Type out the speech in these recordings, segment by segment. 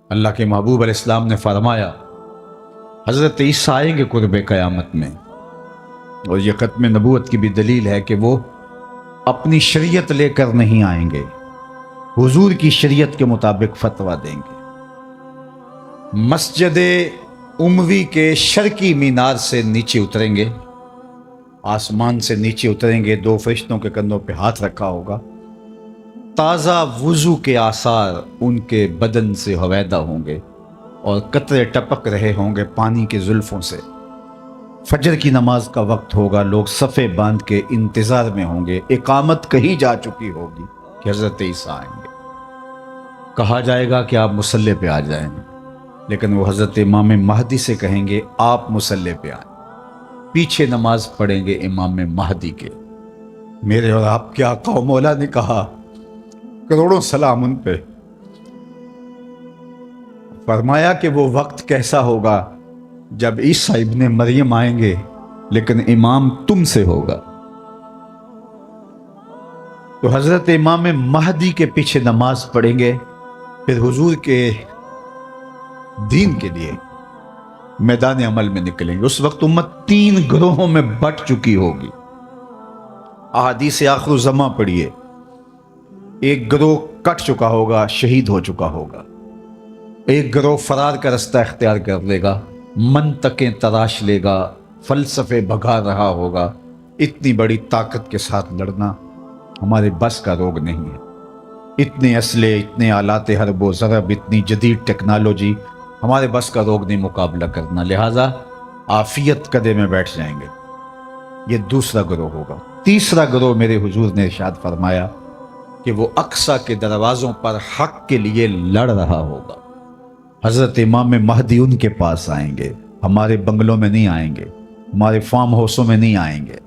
اللہ کے محبوب علیہ السلام نے فرمایا حضرت عیسیٰ آئیں گے قرب قیامت میں، اور یہ ختم نبوت کی بھی دلیل ہے کہ وہ اپنی شریعت لے کر نہیں آئیں گے، حضور کی شریعت کے مطابق فتویٰ دیں گے۔ مسجد اموی کے شرقی مینار سے نیچے اتریں گے، آسمان سے نیچے اتریں گے، دو فرشتوں کے کندھوں پہ ہاتھ رکھا ہوگا، تازہ وضو کے آثار ان کے بدن سے ہویدا ہوں گے اور قطرے ٹپک رہے ہوں گے پانی کے زلفوں سے۔ فجر کی نماز کا وقت ہوگا، لوگ صفے باندھ کے انتظار میں ہوں گے، اقامت کہی جا چکی ہوگی کہ حضرت عیسیٰ آئیں گے۔ کہا جائے گا کہ آپ مصلی پہ آ جائیں، لیکن وہ حضرت امام مہدی سے کہیں گے آپ مصلی پہ آئیں، پیچھے نماز پڑھیں گے امام مہدی کے۔ میرے اور آپ کے آقا و مولا نے کہا، کروڑوں سلام ان پہ، فرمایا کہ وہ وقت کیسا ہوگا جب عیسیٰ ابن مریم آئیں گے لیکن امام تم سے ہوگا۔ تو حضرت امام مہدی کے پیچھے نماز پڑھیں گے، پھر حضور کے دین کے لیے میدان عمل میں نکلیں گے۔ اس وقت امت 3 گروہوں میں بٹ چکی ہوگی۔ احادیث آخر الزماں پڑھیے، ایک گروہ کٹ چکا ہوگا، شہید ہو چکا ہوگا، ایک گروہ فرار کا رستہ اختیار کر لے گا، منطقیں تراش لے گا، فلسفے بھگا رہا ہوگا۔ اتنی بڑی طاقت کے ساتھ لڑنا ہمارے بس کا روگ نہیں ہے، اتنے اسلحے، اتنے آلات حرب و ضرب، اتنی جدید ٹیکنالوجی ہمارے بس کا روگ نہیں مقابلہ کرنا، لہٰذا عافیت قدے میں بیٹھ جائیں گے۔ یہ دوسرا گروہ ہوگا۔ تیسرا گروہ میرے حضور نے ارشاد فرمایا کہ وہ اقصی کے دروازوں پر حق کے لیے لڑ رہا ہوگا۔ حضرت امام مہدی ان کے پاس آئیں گے، ہمارے بنگلوں میں نہیں آئیں گے، ہمارے فارم ہاؤسوں میں نہیں آئیں گے،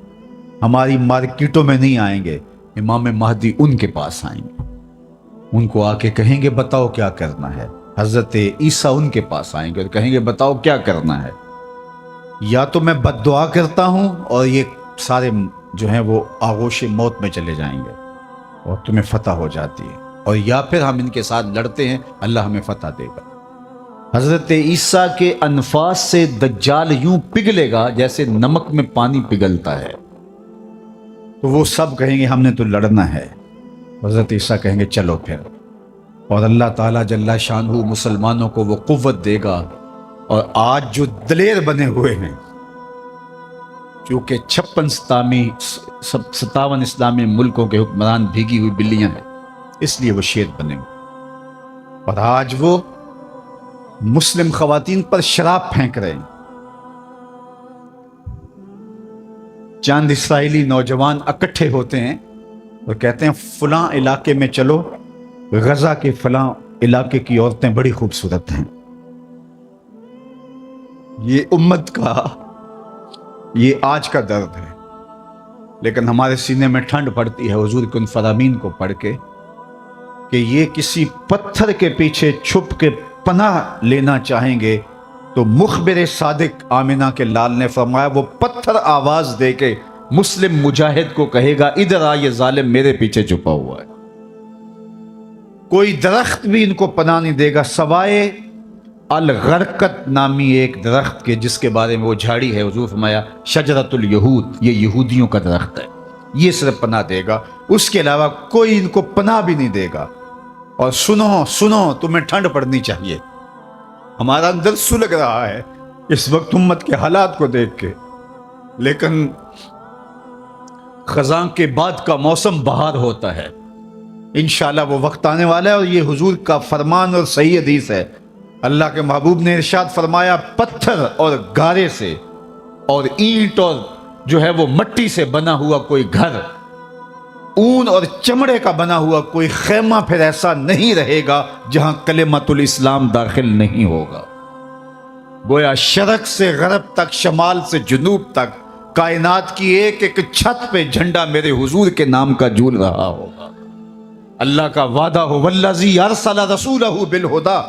ہماری مارکیٹوں میں نہیں آئیں گے، امام مہدی ان کے پاس آئیں گے، ان کو آ کے کہیں گے بتاؤ کیا کرنا ہے۔ حضرت عیسیٰ ان کے پاس آئیں گے اور کہیں گے بتاؤ کیا کرنا ہے، یا تو میں بد دعا کرتا ہوں اور یہ سارے جو ہیں وہ آغوش موت میں چلے جائیں گے اور تمہیں فتح ہو جاتی ہے، اور یا پھر ہم ان کے ساتھ لڑتے ہیں، اللہ ہمیں فتح دے گا۔ حضرت عیسیٰ کے انفاس سے دجال یوں پگھلے گا جیسے نمک میں پانی پگھلتا ہے، تو وہ سب کہیں گے ہم نے تو لڑنا ہے۔ حضرت عیسیٰ کہیں گے چلو پھر، اور اللہ تعالیٰ جل شانہ مسلمانوں کو وہ قوت دے گا، اور آج جو دلیر بنے ہوئے ہیں، چونکہ 57 اسلامی ملکوں کے حکمران بھیگی ہوئی بلیاں ہیں، اس لیے وہ شیر بنے ہوئے، اور آج وہ مسلم خواتین پر شراب پھینک رہے ہیں۔ چند اسرائیلی نوجوان اکٹھے ہوتے ہیں اور کہتے ہیں فلاں علاقے میں چلو، غزہ کے فلاں علاقے کی عورتیں بڑی خوبصورت ہیں۔ یہ امت کا یہ آج کا درد ہے، لیکن ہمارے سینے میں ٹھنڈ پڑتی ہے حضور کے ان فرامین کو پڑھ کے کہ یہ کسی پتھر کے پیچھے چھپ کے پناہ لینا چاہیں گے تو مخبر صادق آمنہ کے لال نے فرمایا وہ پتھر آواز دے کے مسلم مجاہد کو کہے گا ادھر آ، یہ ظالم میرے پیچھے چھپا ہوا ہے۔ کوئی درخت بھی ان کو پناہ نہیں دے گا سوائے الغرقت نامی ایک درخت کے، جس کے بارے میں وہ جھاڑی ہے، حضور فرمایا شجرۃ الیہود، یہ یہودیوں کا درخت ہے، یہ صرف پناہ دے گا، اس کے علاوہ کوئی ان کو پناہ بھی نہیں دے گا۔ اور سنو تمہیں ٹھنڈ پڑنی چاہیے، ہمارا اندر سلگ رہا ہے اس وقت امت کے حالات کو دیکھ کے، لیکن خزاں کے بعد کا موسم بہار ہوتا ہے، انشاءاللہ وہ وقت آنے والا ہے، اور یہ حضور کا فرمان اور صحیح حدیث ہے۔ اللہ کے محبوب نے ارشاد فرمایا پتھر اور گارے سے اور اینٹ اور جو ہے وہ مٹی سے بنا ہوا کوئی گھر، اون اور چمڑے کا بنا ہوا کوئی خیمہ پھر ایسا نہیں رہے گا جہاں کلمۃ الاسلام داخل نہیں ہوگا۔ گویا شرق سے غرب تک، شمال سے جنوب تک، کائنات کی ایک ایک چھت پہ جھنڈا میرے حضور کے نام کا جھول رہا ہوگا۔ اللہ کا وعدہ ہو والذی ارسل رسولہ بالہدی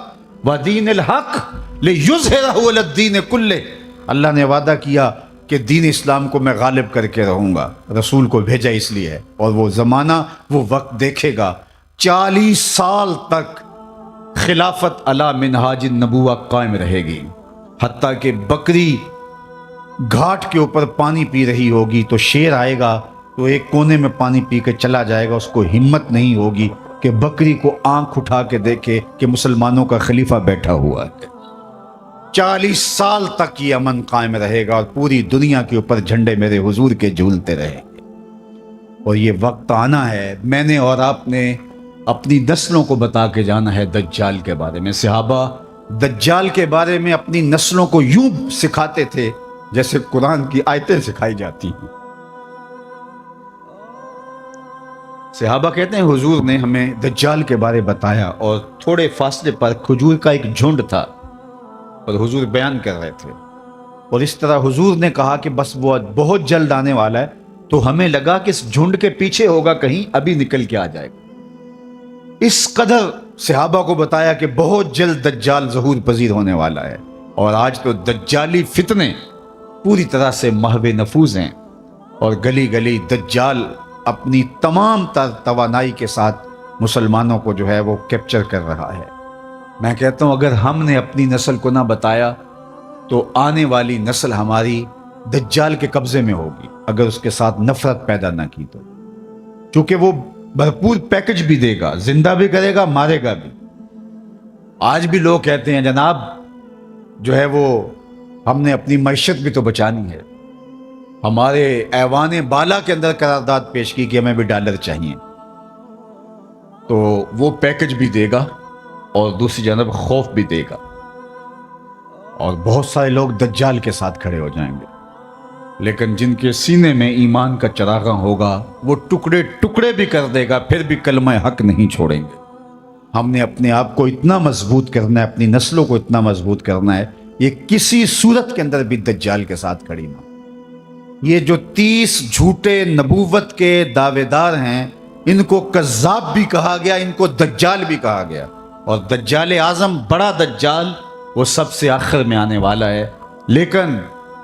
ودین الحق لیظہرہ علی الدین کلہ، اللہ نے وعدہ کیا کہ دین اسلام کو میں غالب کر کے رہوں گا، رسول کو بھیجا اس لیے ہے، اور وہ زمانہ وہ وقت دیکھے گا 40 سال تک خلافت علی منہاج النبوہ قائم رہے گی، حتیٰ کہ بکری گھاٹ کے اوپر پانی پی رہی ہوگی تو شیر آئے گا تو ایک کونے میں پانی پی کے چلا جائے گا، اس کو ہمت نہیں ہوگی کہ بکری کو آنکھ اٹھا کے دیکھے کہ مسلمانوں کا خلیفہ بیٹھا ہوا ہے۔ 40 سال تک یہ امن قائم رہے گا اور پوری دنیا کے اوپر جھنڈے میرے حضور کے جھولتے رہیں گے۔ اور یہ وقت آنا ہے، میں نے اور آپ نے اپنی نسلوں کو بتا کے جانا ہے دجال کے بارے میں۔ صحابہ دجال کے بارے میں اپنی نسلوں کو یوں سکھاتے تھے جیسے قرآن کی آیتیں سکھائی جاتی ہیں۔ صحابہ کہتے ہیں حضور نے ہمیں دجال کے بارے بتایا، اور تھوڑے فاصلے پر کھجور کا ایک جھنڈ تھا اور حضور بیان کر رہے تھے، اور اس طرح حضور نے کہا کہ بس وہ بہت جلد آنے والا ہے، تو ہمیں لگا کہ اس جھنڈ کے پیچھے ہوگا، کہیں ابھی نکل کے آ جائے گا۔ اس قدر صحابہ کو بتایا کہ بہت جلد دجال ظہور پذیر ہونے والا ہے، اور آج تو دجالی فتنے پوری طرح سے محو نفوذ ہیں، اور گلی گلی دجال اپنی تمام تر توانائی کے ساتھ مسلمانوں کو جو ہے وہ کیپچر کر رہا ہے۔ میں کہتا ہوں اگر ہم نے اپنی نسل کو نہ بتایا تو آنے والی نسل ہماری دجال کے قبضے میں ہوگی، اگر اس کے ساتھ نفرت پیدا نہ کی تو، کیونکہ وہ بھرپور پیکج بھی دے گا، زندہ بھی کرے گا، مارے گا بھی۔ آج بھی لوگ کہتے ہیں جناب جو ہے وہ ہم نے اپنی معیشت بھی تو بچانی ہے، ہمارے ایوان بالا کے اندر قرارداد پیش کی کہ ہمیں بھی ڈالر چاہیے، تو وہ پیکج بھی دے گا اور دوسری جانب خوف بھی دے گا، اور بہت سارے لوگ دجال کے ساتھ کھڑے ہو جائیں گے، لیکن جن کے سینے میں ایمان کا چراغاں ہوگا وہ ٹکڑے ٹکڑے بھی کر دے گا، پھر بھی کلمہ حق نہیں چھوڑیں گے۔ ہم نے اپنے آپ کو اتنا مضبوط کرنا ہے، اپنی نسلوں کو اتنا مضبوط کرنا ہے، یہ کسی صورت کے اندر بھی دجال کے ساتھ کھڑی نہ۔ یہ جو 30 جھوٹے نبوت کے دعوے دار ہیں، ان کو کذاب بھی کہا گیا، ان کو دجال بھی کہا گیا، اور دجال اعظم بڑا دجال وہ سب سے آخر میں آنے والا ہے، لیکن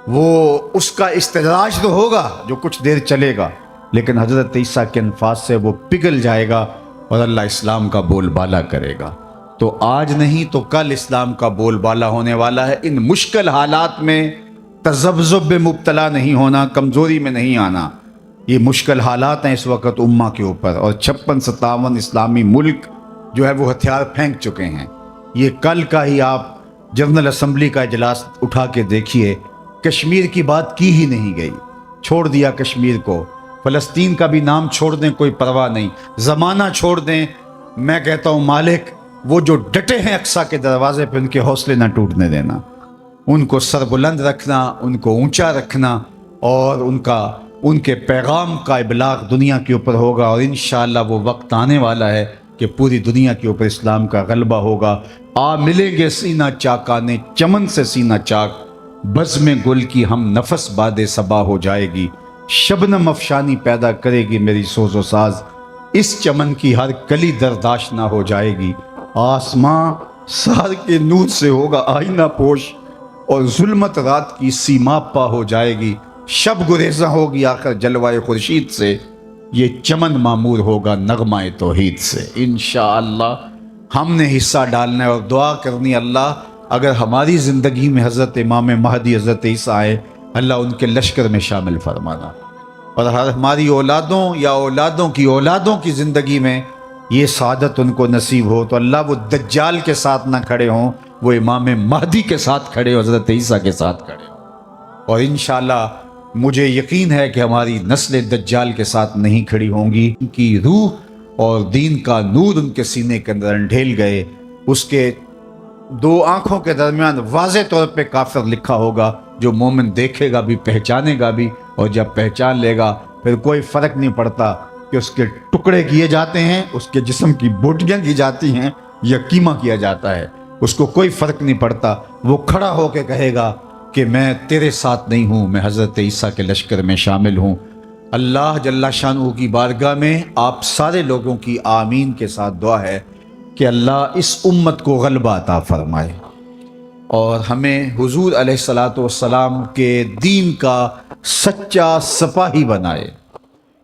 وہ اس کا استدراج تو ہوگا جو کچھ دیر چلے گا، لیکن حضرت عیسیٰ کے انفاس سے وہ پگھل جائے گا اور اللہ اسلام کا بول بالا کرے گا۔ تو آج نہیں تو کل اسلام کا بول بالا ہونے والا ہے۔ ان مشکل حالات میں تذبذب میں مبتلا نہیں ہونا، کمزوری میں نہیں آنا۔ یہ مشکل حالات ہیں اس وقت امہ کے اوپر، اور 56-57 اسلامی ملک جو ہے وہ ہتھیار پھینک چکے ہیں۔ یہ کل کا ہی آپ جنرل اسمبلی کا اجلاس اٹھا کے دیکھیے، کشمیر کی بات کی ہی نہیں گئی، چھوڑ دیا کشمیر کو، فلسطین کا بھی نام چھوڑ دیں کوئی پرواہ نہیں، زمانہ چھوڑ دیں۔ میں کہتا ہوں مالک وہ جو ڈٹے ہیں اقصیٰ کے دروازے پہ، ان کے حوصلے نہ ٹوٹنے دینا، ان کو سر بلند رکھنا، ان کو اونچا رکھنا، اور ان کے پیغام کا ابلاغ دنیا کے اوپر ہوگا، اور انشاءاللہ وہ وقت آنے والا ہے کہ پوری دنیا کے اوپر اسلام کا غلبہ ہوگا۔ آ ملیں گے سینہ چاکانے چمن سے سینہ چاک، بزم گل کی ہم نفس باد صبا ہو جائے گی، شبنم افشانی پیدا کرے گی میری سوز و ساز، اس چمن کی ہر کلی درداش نہ ہو جائے گی، آسماں سار کے نور سے ہوگا آئینہ پوش، اور ظلمت رات کی سیما پا ہو جائے گی، شب گریزاں ہوگی آخر جلوائے خورشید سے، یہ چمن معمور ہوگا نغمہ توحید سے۔ انشاءاللہ ہم نے حصہ ڈالنا ہے اور دعا کرنی، اللہ اگر ہماری زندگی میں حضرت امام مہدی حضرت عیسیٰ آئے، اللہ ان کے لشکر میں شامل فرمانا، اور ہماری اولادوں یا اولادوں کی زندگی میں یہ سعادت ان کو نصیب ہو، تو اللہ وہ دجال کے ساتھ نہ کھڑے ہوں، وہ امام مہدی کے ساتھ کھڑے ہو، حضرت عیسیٰ کے ساتھ کھڑے ہوں۔ اور انشاءاللہ مجھے یقین ہے کہ ہماری نسل دجال کے ساتھ نہیں کھڑی ہوں گی، ان کی روح اور دین کا نور ان کے سینے کے اندر انڈھیل گئے، اس کے 2 آنکھوں کے درمیان واضح طور پہ کافر لکھا ہوگا، جو مومن دیکھے گا بھی پہچانے گا بھی، اور جب پہچان لے گا پھر کوئی فرق نہیں پڑتا کہ اس کے ٹکڑے کیے جاتے ہیں، اس کے جسم کی بوٹیاں کی جاتی ہیں یا قیمہ کیا جاتا ہے، اس کو کوئی فرق نہیں پڑتا، وہ کھڑا ہو کے کہے گا کہ میں تیرے ساتھ نہیں ہوں، میں حضرت عیسیٰ کے لشکر میں شامل ہوں۔ اللہ جل شانہ کی بارگاہ میں آپ سارے لوگوں کی آمین کے ساتھ دعا ہے کہ اللہ اس امت کو غلبہ عطا فرمائے، اور ہمیں حضور علیہ الصلاۃ والسلام کے دین کا سچا سپاہی بنائے،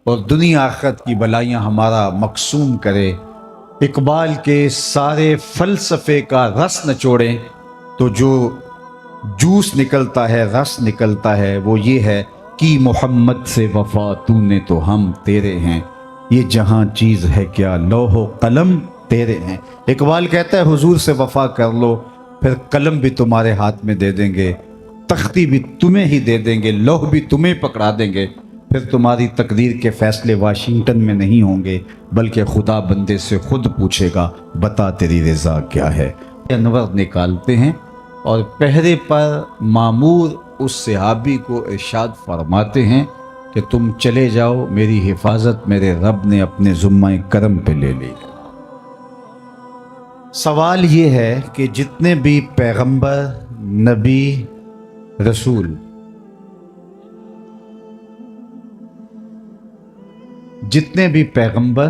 اور دنیا آخرت کی بلائیاں ہمارا مقسوم کرے، اقبال کے سارے فلسفے کا رس نچوڑیں تو جو جوس نکلتا ہے، رس نکلتا ہے، وہ یہ ہے کہ محمد سے وفا تو نے تو ہم تیرے ہیں، یہ جہاں چیز ہے کیا لوح و قلم تیرے ہیں۔ اقبال کہتا ہے حضور سے وفا کر لو، پھر قلم بھی تمہارے ہاتھ میں دے دیں گے، تختی بھی تمہیں ہی دے دیں گے، لوح بھی تمہیں پکڑا دیں گے، پھر تمہاری تقدیر کے فیصلے واشنگٹن میں نہیں ہوں گے، بلکہ خدا بندے سے خود پوچھے گا بتا تیری رضا کیا ہے۔ انور نکالتے ہیں اور پہرے پر مامور اس صحابی کو ارشاد فرماتے ہیں کہ تم چلے جاؤ، میری حفاظت میرے رب نے اپنے ذمہ کرم پہ لے لی۔ سوال یہ ہے کہ جتنے بھی پیغمبر، نبی، رسول جتنے بھی پیغمبر،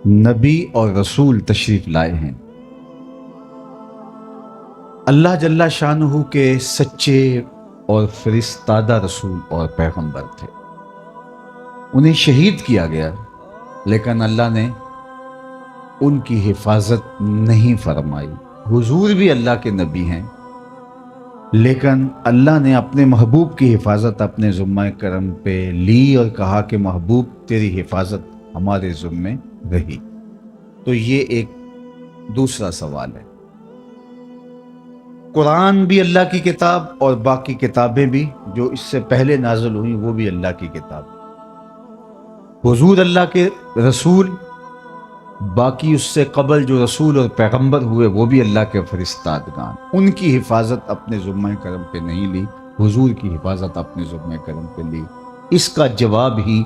نبی اور رسول تشریف لائے ہیں، اللہ جل شانہ کے سچے اور فرستادہ رسول اور پیغمبر تھے، انہیں شہید کیا گیا، لیکن اللہ نے ان کی حفاظت نہیں فرمائی۔ حضور بھی اللہ کے نبی ہیں، لیکن اللہ نے اپنے محبوب کی حفاظت اپنے ذمہ کرم پہ لی اور کہا کہ محبوب تیری حفاظت ہمارے ذمہ رہی۔ تو یہ ایک دوسرا سوال ہے۔ قرآن بھی اللہ کی کتاب اور باقی کتابیں بھی جو اس سے پہلے نازل ہوئیں وہ بھی اللہ کی کتاب۔ حضور اللہ کے رسول، باقی اس سے قبل جو رسول اور پیغمبر ہوئے وہ بھی اللہ کے فرستادگان، ان کی حفاظت اپنے ذمہ کرم پہ نہیں لی، حضور کی حفاظت اپنے ذمہ کرم پہ لی۔ اس کا جواب ہی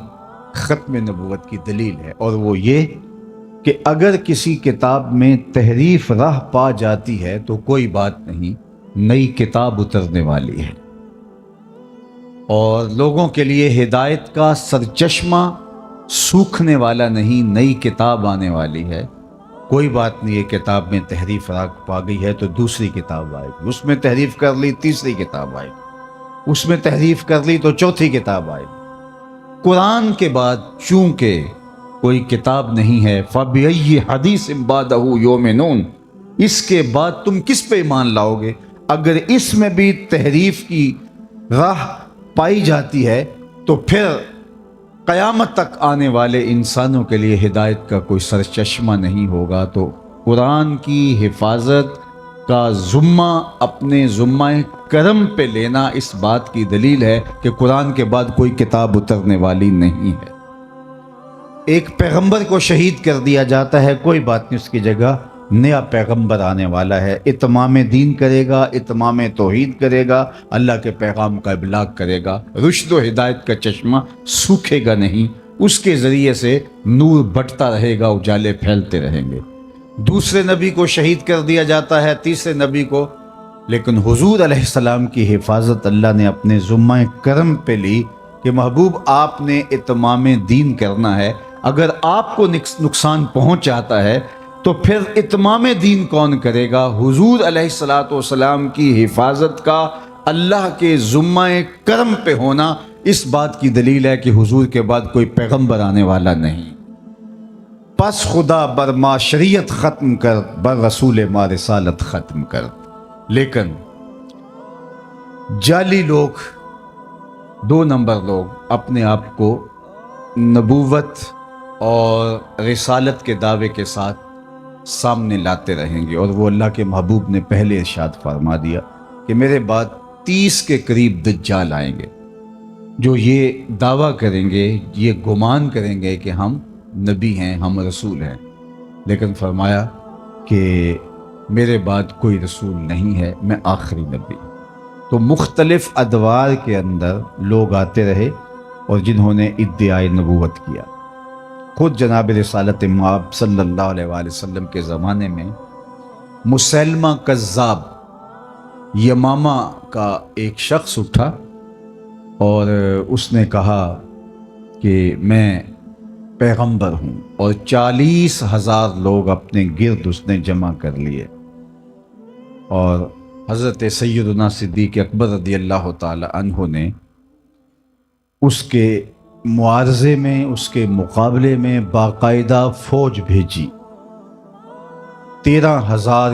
ختم نبوت کی دلیل ہے، اور وہ یہ کہ اگر کسی کتاب میں تحریف راہ پا جاتی ہے تو کوئی بات نہیں، نئی کتاب اترنے والی ہے، اور لوگوں کے لیے ہدایت کا سرچشمہ سوکھنے والا نہیں، نئی کتاب آنے والی ہے۔ کوئی بات نہیں، ایک کتاب میں تحریف راہ پا گئی ہے تو دوسری کتاب آئے گی، اس میں تحریف کر لی تیسری کتاب آئے گی، اس میں تحریف کر لی تو چوتھی کتاب آئے گی۔ قرآن کے بعد چونکہ کوئی کتاب نہیں ہے، فَبِأَيِّ حَدِيثٍ بَعْدَهُ يُؤْمِنُونَ، اس کے بعد تم کس پہ ایمان لاؤ گے؟ اگر اس میں بھی تحریف کی راہ پائی جاتی ہے تو پھر قیامت تک آنے والے انسانوں کے لیے ہدایت کا کوئی سرچشمہ نہیں ہوگا۔ تو قرآن کی حفاظت کا ذمہ اپنے ذمہ کرم پہ لینا اس بات کی دلیل ہے کہ قرآن کے بعد کوئی کتاب اترنے والی نہیں ہے۔ ایک پیغمبر کو شہید کر دیا جاتا ہے، کوئی بات نہیں، اس کی جگہ نیا پیغمبر آنے والا ہے، اتمام دین کرے گا، اتمام توحید کرے گا، اللہ کے پیغام کا ابلاغ کرے گا، رشد و ہدایت کا چشمہ سوکھے گا نہیں، اس کے ذریعے سے نور بٹتا رہے گا، اجالے پھیلتے رہیں گے۔ دوسرے نبی کو شہید کر دیا جاتا ہے، تیسرے نبی کو، لیکن حضور علیہ السلام کی حفاظت اللہ نے اپنے ذمہ کرم پہ لی کہ محبوب آپ نے اتمام دین کرنا ہے، اگر آپ کو نقصان پہنچ جاتا ہے تو پھر اتمام دین کون کرے گا؟ حضور علیہ السلام کی حفاظت کا اللہ کے ذمہ کرم پہ ہونا اس بات کی دلیل ہے کہ حضور کے بعد کوئی پیغمبر آنے والا نہیں۔ پس خدا بر ما شریعت ختم کر، بر رسول ما رسالت ختم کر۔ لیکن جعلی لوگ، دو نمبر لوگ اپنے آپ کو نبوت اور رسالت کے دعوے کے ساتھ سامنے لاتے رہیں گے، اور وہ اللہ کے محبوب نے پہلے ارشاد فرما دیا کہ میرے بعد 30 کے قریب دجال آئیں گے جو یہ دعویٰ کریں گے، یہ گمان کریں گے کہ ہم نبی ہیں، ہم رسول ہیں، لیکن فرمایا کہ میرے بعد کوئی رسول نہیں ہے، میں آخری نبی۔ تو مختلف ادوار کے اندر لوگ آتے رہے اور جنہوں نے ادعائے نبوت کیا۔ خود جناب رسالت مآب صلی اللہ علیہ وآلہ وسلم کے زمانے میں مسیلمہ کذاب یمامہ کا ایک شخص اٹھا اور اس نے کہا کہ میں پیغمبر ہوں، اور 40,000 لوگ اپنے گرد اس نے جمع کر لیے، اور حضرت سیدنا صدیق اکبر رضی اللہ تعالی عنہ نے اس کے معارضے میں، اس کے مقابلے میں باقاعدہ فوج بھیجی، 13,000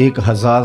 1000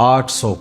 800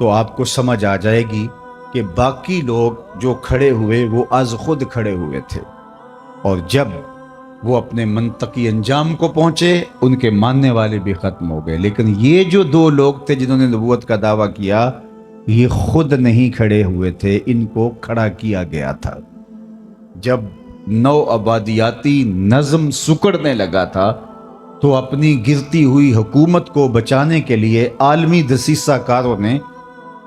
تو آپ کو سمجھ آ جائے گی کہ باقی لوگ جو کھڑے ہوئے وہ از خود کھڑے ہوئے تھے، اور جب وہ اپنے منطقی انجام کو پہنچے ان کے ماننے والے بھی ختم ہو گئے۔ لیکن یہ جو دو لوگ تھے جنہوں نے نبوت کا دعویٰ کیا، یہ خود نہیں کھڑے ہوئے تھے، ان کو کھڑا کیا گیا تھا۔ جب نو آبادیاتی نظم سکڑنے لگا تھا تو اپنی گرتی ہوئی حکومت کو بچانے کے لیے عالمی دسیسہ کاروں نے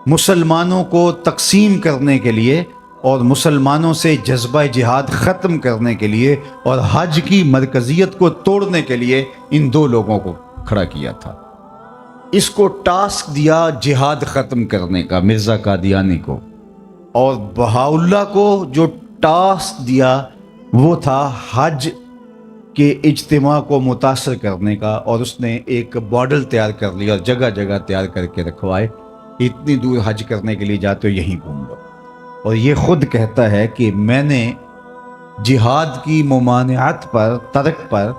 مسلمانوں کو تقسیم کرنے کے لیے اور مسلمانوں سے جذبہ جہاد ختم کرنے کے لیے اور حج کی مرکزیت کو توڑنے کے لیے ان دو لوگوں کو کھڑا کیا تھا۔ اس کو ٹاسک دیا جہاد ختم کرنے کا مرزا قادیانی کو، اور بہاؤاللہ کو جو ٹاسک دیا وہ تھا حج کے اجتماع کو متاثر کرنے کا، اور اس نے ایک ماڈل تیار کر لیا اور جگہ جگہ تیار کر کے رکھوائے، اتنی دور حج کرنے کے لیے جاتے ہو یہیں گھوم لو۔ اور یہ خود کہتا ہے کہ میں نے جہاد کی ممانعت پر، ترک پر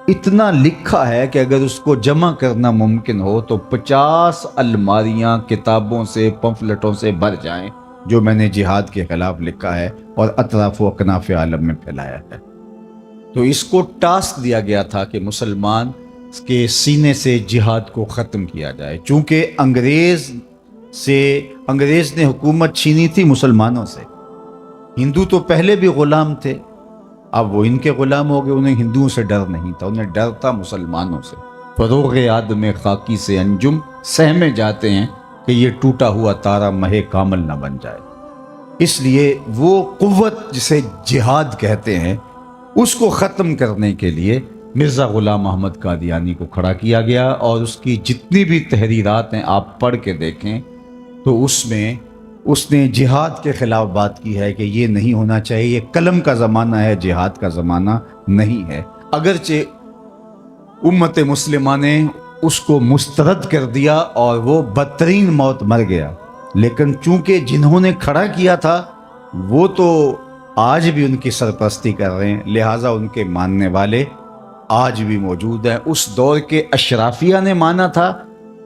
اتنا لکھا ہے کہ اگر اس کو جمع کرنا ممکن ہو تو 50 الماریاں کتابوں سے، پمفلٹوں سے بھر جائیں جو میں نے جہاد کے خلاف لکھا ہے اور اطراف و اکناف عالم میں پھیلایا ہے۔ تو اس کو ٹاسک دیا گیا تھا کہ مسلمان کے سینے سے جہاد کو ختم کیا جائے، چونکہ انگریز نے حکومت چھینی تھی مسلمانوں سے۔ ہندو تو پہلے بھی غلام تھے، اب وہ ان کے غلام ہو گئے، انہیں ہندوؤں سے ڈر نہیں تھا، انہیں ڈر تھا مسلمانوں سے۔ فروغ آدم خاکی سے انجم سہمے جاتے ہیں کہ یہ ٹوٹا ہوا تارا مہ کامل نہ بن جائے۔ اس لیے وہ قوت جسے جہاد کہتے ہیں اس کو ختم کرنے کے لیے مرزا غلام محمد قادیانی کو کھڑا کیا گیا، اور اس کی جتنی بھی تحریرات ہیں آپ پڑھ کے دیکھیں تو اس میں اس نے جہاد کے خلاف بات کی ہے کہ یہ نہیں ہونا چاہیے، یہ قلم کا زمانہ ہے، جہاد کا زمانہ نہیں ہے۔ اگرچہ امت مسلمہ نے اس کو مسترد کر دیا اور وہ بدترین موت مر گیا، لیکن چونکہ جنہوں نے کھڑا کیا تھا وہ تو آج بھی ان کی سرپرستی کر رہے ہیں، لہٰذا ان کے ماننے والے آج بھی موجود ہیں۔ اس دور کے اشرافیہ نے مانا تھا،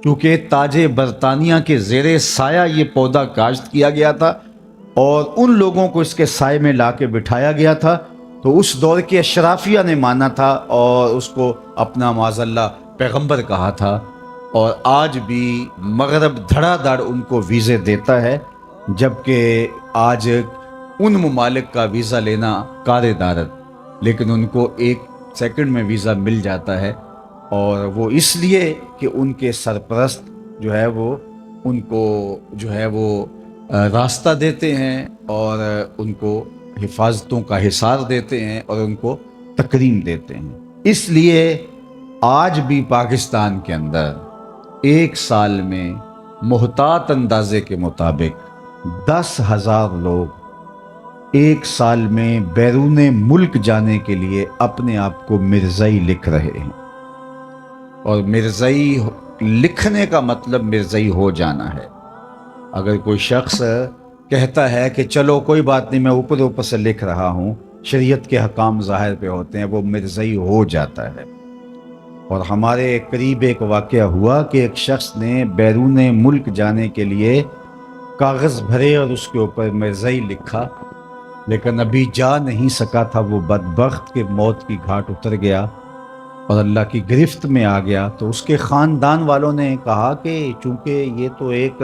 کیونکہ تاج برطانیہ کے زیر سایہ یہ پودا کاشت کیا گیا تھا اور ان لوگوں کو اس کے سائے میں لا کے بٹھایا گیا تھا، تو اس دور کے اشرافیہ نے مانا تھا اور اس کو اپنا معاذ اللہ پیغمبر کہا تھا، اور آج بھی مغرب دھڑا دھڑ ان کو ویزے دیتا ہے، جبکہ آج ان ممالک کا ویزا لینا کار دارت، لیکن ان کو 1 سیکنڈ میں ویزا مل جاتا ہے، اور وہ اس لیے کہ ان کے سرپرست جو ہے وہ ان کو جو ہے وہ راستہ دیتے ہیں اور ان کو حفاظتوں کا حصار دیتے ہیں اور ان کو تکریم دیتے ہیں۔ اس لیے آج بھی پاکستان کے اندر 1 سال میں محتاط اندازے کے مطابق 10,000 لوگ 1 سال میں بیرون ملک جانے کے لیے اپنے آپ کو مرزائی لکھ رہے ہیں، اور مرزائی لکھنے کا مطلب مرزائی ہو جانا ہے۔ اگر کوئی شخص کہتا ہے کہ چلو کوئی بات نہیں میں اوپر سے لکھ رہا ہوں، شریعت کے حکام ظاہر پہ ہوتے ہیں، وہ مرزائی ہو جاتا ہے۔ اور ہمارے قریب ایک واقعہ ہوا کہ ایک شخص نے بیرون ملک جانے کے لیے کاغذ بھرے اور اس کے اوپر مرزائی لکھا، لیکن ابھی جا نہیں سکا تھا، وہ بدبخت کہ موت کی گھاٹ اتر گیا اور اللہ کی گرفت میں آ گیا۔ تو اس کے خاندان والوں نے کہا کہ چونکہ یہ تو ایک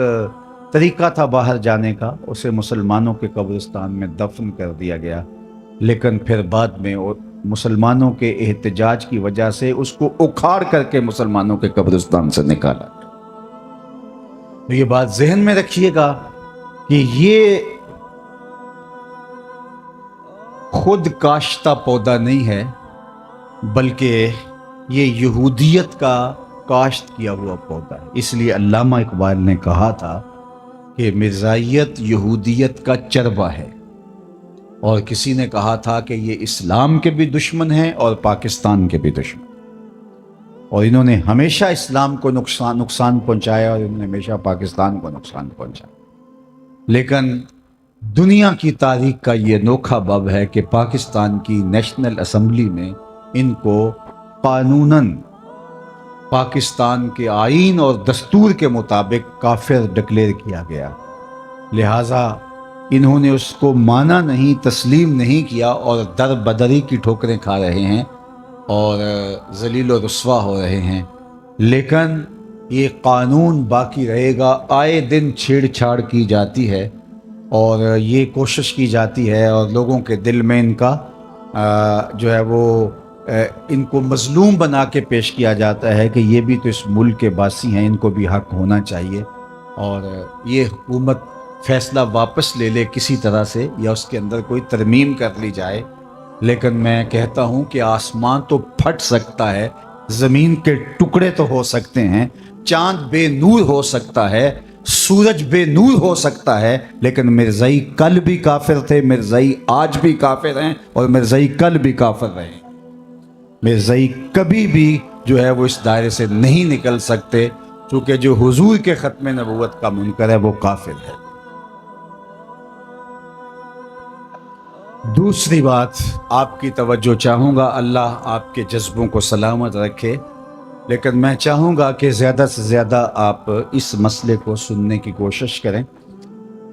طریقہ تھا باہر جانے کا، اسے مسلمانوں کے قبرستان میں دفن کر دیا گیا، لیکن پھر بعد میں مسلمانوں کے احتجاج کی وجہ سے اس کو اکھاڑ کر کے مسلمانوں کے قبرستان سے نکالا۔ تو یہ بات ذہن میں رکھیے گا کہ یہ خود کاشتہ پودا نہیں ہے، بلکہ یہ یہودیت کا کاشت کیا ہوا پودا ہے۔ اس لیے علامہ اقبال نے کہا تھا کہ مرزائیت یہودیت کا چربہ ہے، اور کسی نے کہا تھا کہ یہ اسلام کے بھی دشمن ہیں اور پاکستان کے بھی دشمن، اور انہوں نے ہمیشہ اسلام کو نقصان پہنچایا اور انہوں نے ہمیشہ پاکستان کو نقصان پہنچایا۔ لیکن دنیا کی تاریخ کا یہ انوکھا باب ہے کہ پاکستان کی نیشنل اسمبلی میں ان کو قانوناً پاکستان کے آئین اور دستور کے مطابق کافر ڈکلیئر کیا گیا، لہٰذا انہوں نے اس کو مانا نہیں، تسلیم نہیں کیا اور در بدری کی ٹھوکریں کھا رہے ہیں اور ذلیل و رسوا ہو رہے ہیں۔ لیکن یہ قانون باقی رہے گا، آئے دن چھیڑ چھاڑ کی جاتی ہے اور یہ کوشش کی جاتی ہے اور لوگوں کے دل میں ان کا جو ہے وہ ان کو مظلوم بنا کے پیش کیا جاتا ہے کہ یہ بھی تو اس ملک کے باسی ہیں، ان کو بھی حق ہونا چاہیے، اور یہ حکومت فیصلہ واپس لے لے کسی طرح سے یا اس کے اندر کوئی ترمیم کر لی جائے۔ لیکن میں کہتا ہوں کہ آسمان تو پھٹ سکتا ہے، زمین کے ٹکڑے تو ہو سکتے ہیں، چاند بے نور ہو سکتا ہے، سورج بے نور ہو سکتا ہے، لیکن مرزائی کل بھی کافر تھے، مرزائی آج بھی کافر ہیں اور مرزائی کل بھی کافر رہے۔ مرزائی کبھی بھی جو ہے وہ اس دائرے سے نہیں نکل سکتے، چونکہ جو حضور کے ختم نبوت کا منکر ہے وہ کافر ہے۔ دوسری بات آپ کی توجہ چاہوں گا، اللہ آپ کے جذبوں کو سلامت رکھے، لیکن میں چاہوں گا کہ زیادہ سے زیادہ آپ اس مسئلے کو سننے کی کوشش کریں۔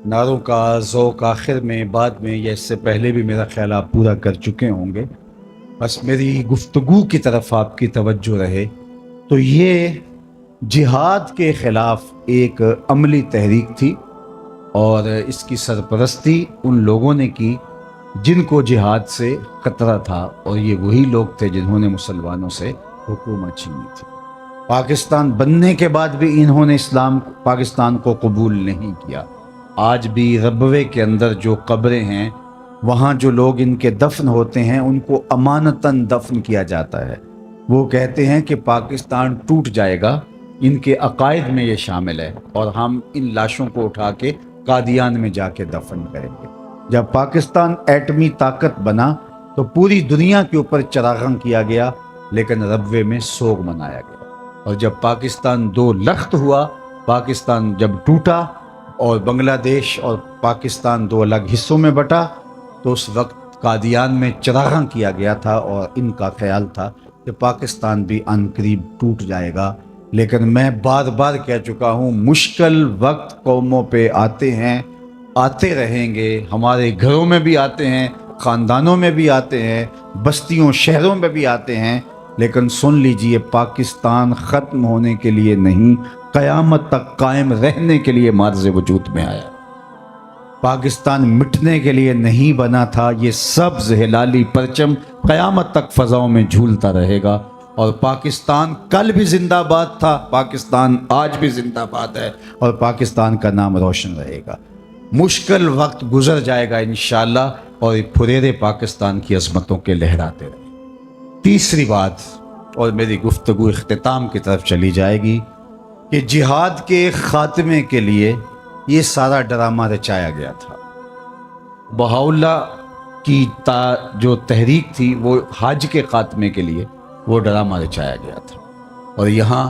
نعروں کا ذوق آخر میں، بعد میں یا اس سے پہلے بھی میرا خیال آپ پورا کر چکے ہوں گے، بس میری گفتگو کی طرف آپ کی توجہ رہے۔ تو یہ جہاد کے خلاف ایک عملی تحریک تھی اور اس کی سرپرستی ان لوگوں نے کی جن کو جہاد سے خطرہ تھا، اور یہ وہی لوگ تھے جنہوں نے مسلمانوں سے حکومت چھینی تھی۔ پاکستان بننے کے بعد بھی انہوں نے پاکستان کو قبول نہیں کیا۔ آج بھی ربوے کے اندر جو قبریں ہیں، وہاں جو لوگ ان کے دفن ہوتے ہیں ان کو امانتاً دفن کیا جاتا ہے۔ وہ کہتے ہیں کہ پاکستان ٹوٹ جائے گا، ان کے عقائد میں یہ شامل ہے، اور ہم ان لاشوں کو اٹھا کے قادیان میں جا کے دفن کریں گے۔ جب پاکستان ایٹمی طاقت بنا تو پوری دنیا کے اوپر چراغاں کیا گیا، لیکن ربوے میں سوگ منایا گیا۔ اور جب پاکستان دو لخت ہوا، پاکستان جب ٹوٹا اور بنگلہ دیش اور پاکستان دو الگ حصوں میں بٹا، تو اس وقت قادیان میں چراغاں کیا گیا تھا، اور ان کا خیال تھا کہ پاکستان بھی عنقریب ٹوٹ جائے گا۔ لیکن میں بار بار کہہ چکا ہوں، مشکل وقت قوموں پہ آتے ہیں، آتے رہیں گے، ہمارے گھروں میں بھی آتے ہیں، خاندانوں میں بھی آتے ہیں، بستیوں شہروں میں بھی آتے ہیں، لیکن سن لیجئے، پاکستان ختم ہونے کے لیے نہیں، قیامت تک قائم رہنے کے لیے معرض وجود میں آیا۔ پاکستان مٹنے کے لیے نہیں بنا تھا۔ یہ سبز ہلالی پرچم قیامت تک فضاؤں میں جھولتا رہے گا، اور پاکستان کل بھی زندہ باد تھا، پاکستان آج بھی زندہ باد ہے، اور پاکستان کا نام روشن رہے گا۔ مشکل وقت گزر جائے گا انشاءاللہ، اور پھریرے پاکستان کی عظمتوں کے لہراتے رہیں۔ تیسری بات، اور میری گفتگو اختتام کی طرف چلی جائے گی، کہ جہاد کے خاتمے کے لیے یہ سارا ڈرامہ رچایا گیا تھا۔ بہاؤاللہ کی جو تحریک تھی وہ حج کے خاتمے کے لیے وہ ڈرامہ رچایا گیا تھا، اور یہاں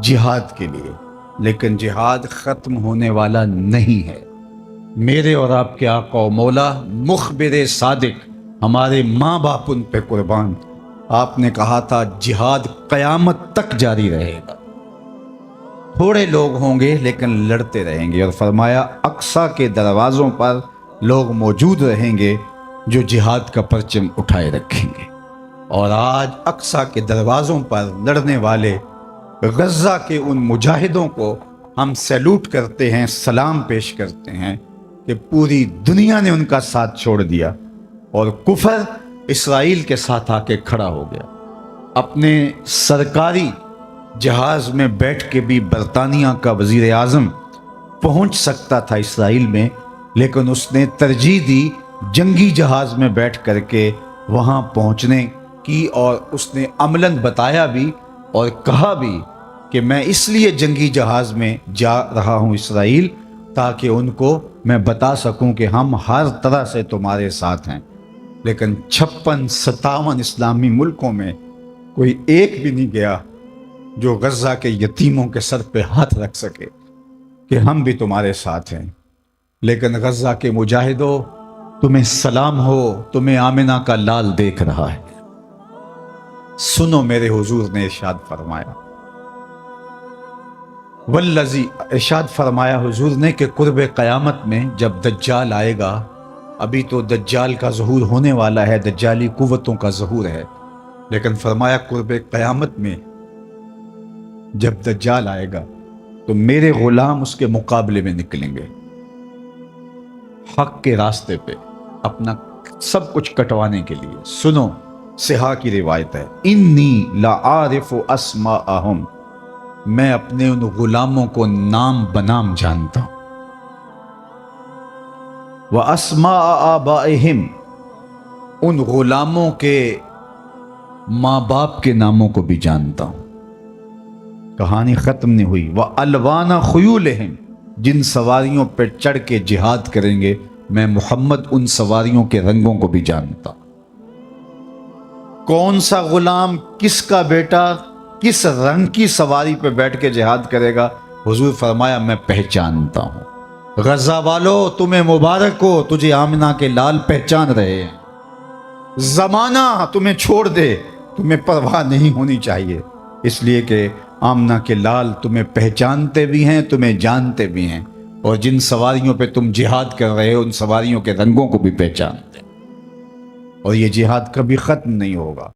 جہاد کے لیے، لیکن جہاد ختم ہونے والا نہیں ہے۔ میرے اور آپ کے آقا و مولا مخبر صادق، ہمارے ماں باپ ان پہ قربان، آپ نے کہا تھا جہاد قیامت تک جاری رہے گا، تھوڑے لوگ ہوں گے لیکن لڑتے رہیں گے، اور فرمایا اقصی کے دروازوں پر لوگ موجود رہیں گے جو جہاد کا پرچم اٹھائے رکھیں گے۔ اور آج اقصی کے دروازوں پر لڑنے والے غزہ کے ان مجاہدوں کو ہم سیلوٹ کرتے ہیں، سلام پیش کرتے ہیں کہ پوری دنیا نے ان کا ساتھ چھوڑ دیا، اور کفر اسرائیل کے ساتھ آ کے کھڑا ہو گیا۔ اپنے سرکاری جہاز میں بیٹھ کے بھی برطانیہ کا وزیر اعظم پہنچ سکتا تھا اسرائیل میں، لیکن اس نے ترجیح دی جنگی جہاز میں بیٹھ کر کے وہاں پہنچنے کی، اور اس نے عملاً بتایا بھی اور کہا بھی کہ میں اس لیے جنگی جہاز میں جا رہا ہوں اسرائیل، تاکہ ان کو میں بتا سکوں کہ ہم ہر طرح سے تمہارے ساتھ ہیں۔ لیکن 56-57 اسلامی ملکوں میں کوئی ایک بھی نہیں گیا جو غزہ کے یتیموں کے سر پہ ہاتھ رکھ سکے کہ ہم بھی تمہارے ساتھ ہیں۔ لیکن غزہ کے مجاہدوں، تمہیں سلام ہو، تمہیں آمنہ کا لال دیکھ رہا ہے۔ سنو، میرے حضور نے ارشاد فرمایا، والذی، ارشاد فرمایا حضور نے کہ قرب قیامت میں جب دجال آئے گا، ابھی تو دجال کا ظہور ہونے والا ہے، دجالی قوتوں کا ظہور ہے، لیکن فرمایا قرب قیامت میں جب دجال آئے گا تو میرے غلام اس کے مقابلے میں نکلیں گے، حق کے راستے پہ اپنا سب کچھ کٹوانے کے لیے۔ سنو، صحاح کی روایت ہے، انی لعارف اسماءہم، میں اپنے ان غلاموں کو نام بنام جانتا ہوں، واسماء آبائہم، ان غلاموں کے ماں باپ کے ناموں کو بھی جانتا ہوں۔ کہانی ختم نہیں ہوئی، وَأَلْوَانَ خُيُولِهِمْ، جن سواریوں پر چڑھ کے جہاد کریں گے میں محمد ان سواریوں کے رنگوں کو بھی جانتا ہوں۔ کون سا غلام، کس کا بیٹا کس رنگ کی سواری پہ بیٹھ کے جہاد کرے گا، حضور فرمایا میں پہچانتا ہوں۔ غزہ والو تمہیں مبارک ہو، تجھے آمنہ کے لال پہچان رہے ہیں۔ زمانہ تمہیں چھوڑ دے، تمہیں پرواہ نہیں ہونی چاہیے، اس لیے کہ آمنہ کے لال تمہیں پہچانتے بھی ہیں، تمہیں جانتے بھی ہیں، اور جن سواریوں پہ تم جہاد کر رہے ہو ان سواریوں کے رنگوں کو بھی پہچانتے ہیں، اور یہ جہاد کبھی ختم نہیں ہوگا۔